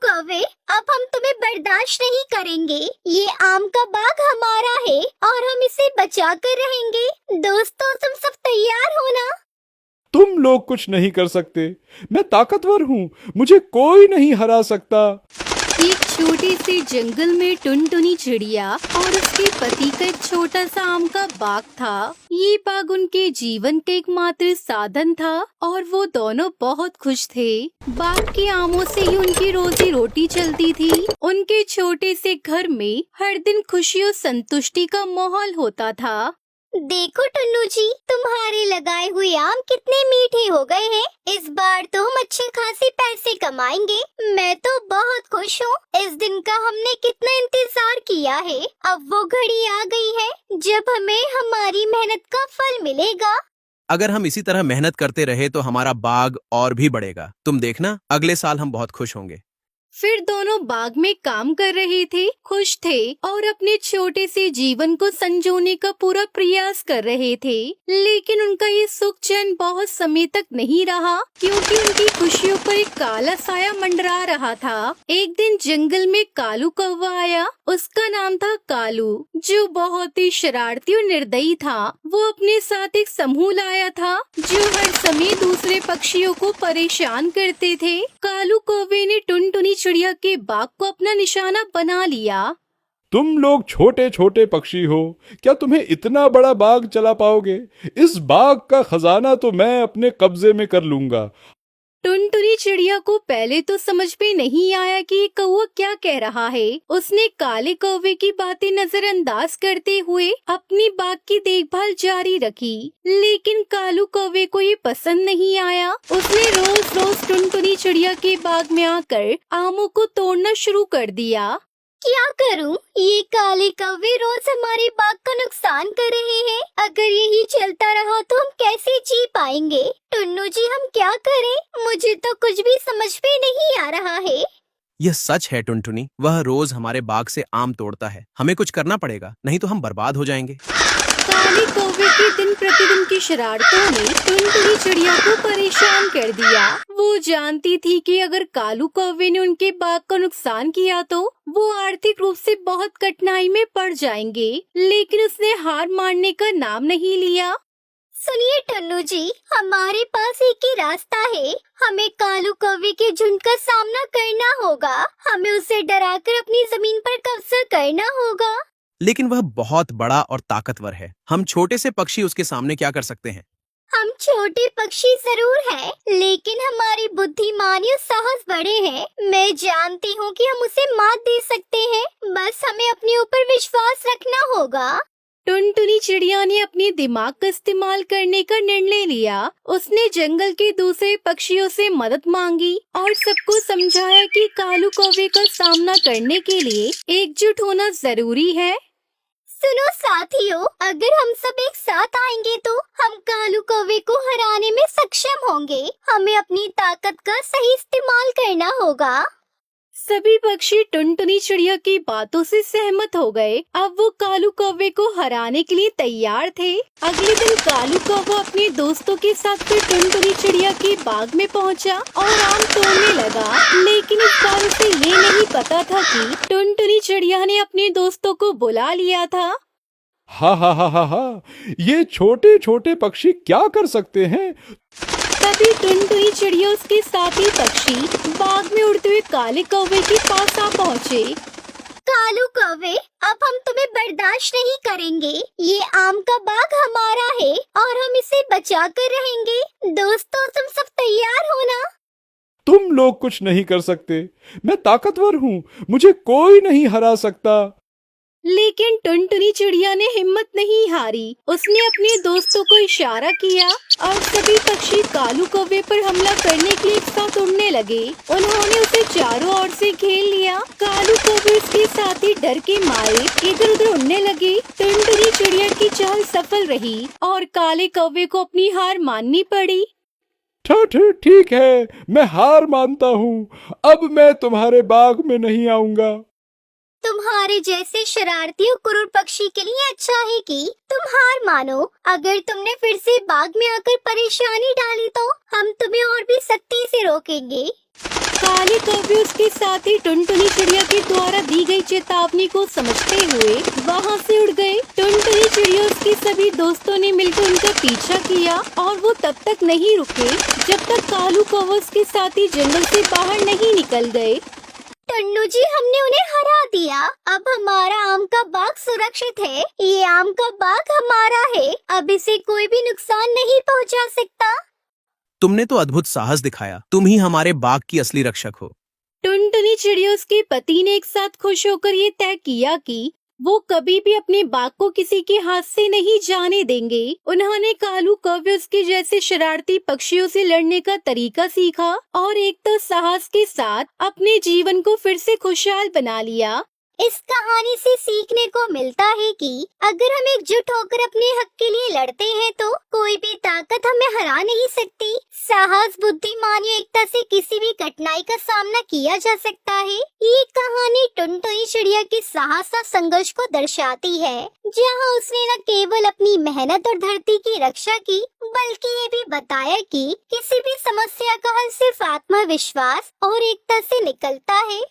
कौवे, अब हम तुम्हें बर्दाश्त नहीं करेंगे। ये आम का बाग हमारा है और हम इसे बचा कर रहेंगे। दोस्तों, तुम सब तैयार हो ना? तुम लोग कुछ नहीं कर सकते। मैं ताकतवर हूँ, मुझे कोई नहीं हरा सकता। एक छोटे से जंगल में टुनटुनी चिड़िया और उसके पति का एक छोटा सा आम का बाग था। ये बाग उनके जीवन का एकमात्र साधन था और वो दोनों बहुत खुश थे। बाग के आमों से ही उनकी रोजी रोटी चलती थी। उनके छोटे से घर में हर दिन खुशी और संतुष्टि का माहौल होता था। देखो टुन्नू जी, तुम्हारे लगाए हुए आम कितने मीठे हो गए हैं। इस बार तो हम अच्छे खासे पैसे कमाएंगे। मैं तो बहुत खुश हूँ। इस दिन का हमने कितना इंतजार किया है। अब वो घड़ी आ गई है जब हमें हमारी मेहनत का फल मिलेगा। अगर हम इसी तरह मेहनत करते रहे तो हमारा बाग और भी बढ़ेगा। तुम देखना, अगले साल हम बहुत खुश होंगे। फिर दोनों बाग में काम कर रहे थे, खुश थे और अपने छोटे से जीवन को संजोने का पूरा प्रयास कर रहे थे। लेकिन उनका ये सुख चैन बहुत समय तक नहीं रहा, क्योंकि उनकी खुशियों पर एक काला साया मंडरा रहा था। एक दिन जंगल में कालू कौवा आया। उसका नाम था कालू, जो बहुत ही शरारती और निर्दयी था। वो अपने साथ एक समूह लाया था जो हर समय दूसरे पक्षियों को परेशान करते थे। कालू कौवे ने टुनटुनी चिड़िया के बाग को अपना निशाना बना लिया। तुम लोग छोटे छोटे पक्षी हो, क्या तुम्हें इतना बड़ा बाग चला पाओगे? इस बाग का खजाना तो मैं अपने कब्जे में कर लूंगा। टुनटुनी चिड़िया को पहले तो समझ में नहीं आया कि ये कौवा क्या कह रहा है। उसने काले कौवे की बातें नजरअंदाज करते हुए अपनी बाग की देखभाल जारी रखी। लेकिन कालू कौवे को ये पसंद नहीं आया। उसने रोज रोज टुनटुनी चिड़िया के बाग में आकर आमों को तोड़ना शुरू कर दिया। क्या करूं? ये काले कौवे रोज हमारे बाग का नुकसान कर रहे हैं। अगर यही चलता रहा तो हम कैसे जी पाएंगे? टुन्नू जी, हम क्या करें? मुझे तो कुछ भी समझ में नहीं आ रहा है। यह सच है टुनटुनी, वह रोज हमारे बाग से आम तोड़ता है। हमें कुछ करना पड़ेगा, नहीं तो हम बर्बाद हो जाएंगे। काले कौवे की दिन प्रतिदिन की शरारतों ने टुनटुनी चिड़िया को परेशान कर दिया। वो जानती थी कि अगर कालू कौवे ने उनके बाग का नुकसान किया तो वो आर्थिक रूप से बहुत कठिनाई में पड़ जाएंगे। लेकिन उसने हार मानने का नाम नहीं लिया। सुनिए टुन्नू जी, हमारे पास एक ही रास्ता है। हमें कालू कौवे के झुंड का सामना करना होगा। हमें उसे डराकर अपनी जमीन पर कब्जा करना होगा। लेकिन वह बहुत बड़ा और ताकतवर है। हम छोटे से पक्षी उसके सामने क्या कर सकते हैं? हम छोटे पक्षी जरूर हैं, लेकिन हमारी बुद्धिमानी और साहस बड़े हैं। मैं जानती हूँ कि हम उसे मात दे सकते हैं। बस हमें अपने ऊपर विश्वास रखना होगा। टुनटुनी चिड़िया ने अपने दिमाग का इस्तेमाल करने का निर्णय लिया। उसने जंगल के दूसरे पक्षियों से मदद मांगी और सबको समझाया कि कालू कौवे का सामना करने के लिए एकजुट होना जरूरी है। सुनो साथियों, अगर हम सब एक साथ आएंगे तो हम कालू कौवे को हराने में सक्षम होंगे। हमें अपनी ताकत का सही इस्तेमाल करना होगा। सभी पक्षी टुनटुनी चिड़िया की बातों से सहमत हो गए। अब वो कालू कौवे को हराने के लिए तैयार थे। अगले दिन कालू कौवा अपने दोस्तों के साथ फिर टुनटुनी चिड़िया के बाग में पहुंचा और आम तोड़ने लगा। लेकिन इस बार उसे ये नहीं पता था कि टुनटुनी चिड़िया ने अपने दोस्तों को बुला लिया था। हा हा हा हा हा, ये छोटे छोटे पक्षी क्या कर सकते हैं? तभी टुनटुनी चिड़िया उसके साथी पक्षी बाग में उड़ते हुए काले कौवे के पास आ पहुँचे। कालू कौवे, अब हम तुम्हें बर्दाश्त नहीं करेंगे। ये आम का बाग हमारा है और हम इसे बचा कर रहेंगे। दोस्तों, तुम सब तैयार हो ना? तुम लोग कुछ नहीं कर सकते। मैं ताकतवर हूँ, मुझे कोई नहीं हरा सकता। लेकिन टुनटुनी चिड़िया ने हिम्मत नहीं हारी। उसने अपने दोस्तों को इशारा किया और सभी पक्षी कालू कौवे पर हमला करने के लिए एक साथ उड़ने लगे। उन्होंने उसे चारों ओर से घेर लिया। कालू कौवे उसके साथ ही डर के मारे इधर उधर उड़ने लगे। टुनटुनी चिड़िया की चाल सफल रही और काले कौवे को अपनी हार माननी पड़ी। ठीक है, मैं हार मानता हूँ। अब मैं तुम्हारे बाग में नहीं आऊंगा। तुम्हारे जैसे शरारती और क्रूर पक्षी के लिए अच्छा है कि तुम हार मानो। अगर तुमने फिर से बाग में आकर परेशानी डाली तो हम तुम्हें और भी सख्ती से रोकेंगे। काले कौवे उसके साथ साथ ही टुनटुनी चिड़िया के द्वारा दी गई चेतावनी को समझते हुए वहाँ से उड़ गए। टुनटुनी चिड़िया उसके सभी दोस्तों ने मिलकर उनका पीछा किया और वो तब तक नहीं रुके जब तक कालू कौवा उसके साथी जंगल से बाहर नहीं निकल गए। टन्नू जी, हमने उन्हें हरा दिया। अब हमारा आम का बाग सुरक्षित है। ये आम का बाग हमारा है। अब इसे कोई भी नुकसान नहीं पहुंचा सकता। तुमने तो अद्भुत साहस दिखाया। तुम ही हमारे बाग की असली रक्षक हो। टुनटुनी चिड़िया उसके पति ने एक साथ खुश होकर ये तय किया कि वो कभी भी अपने बाग को किसी के हाथ से नहीं जाने देंगे। उन्होंने कालू कौवे उसके जैसे शरारती पक्षियों से लड़ने का तरीका सीखा और एक तो साहस के साथ अपने जीवन को फिर से खुशहाल बना लिया। इस कहानी से सीखने को मिलता है कि अगर हम एकजुट होकर अपने हक के लिए लड़ते हैं तो कोई भी ताकत हमें हरा नहीं सकती। साहस, बुद्धिमानी, एकता से किसी भी कठिनाई का सामना किया जा सकता है। ये कहानी टुनटुनी चिड़िया के साहस और संघर्ष को दर्शाती है, जहाँ उसने न केवल अपनी मेहनत और धरती की रक्षा की, बल्कि ये भी बताया कि किसी भी समस्या का हल सिर्फ आत्मविश्वास और एकता से निकलता है।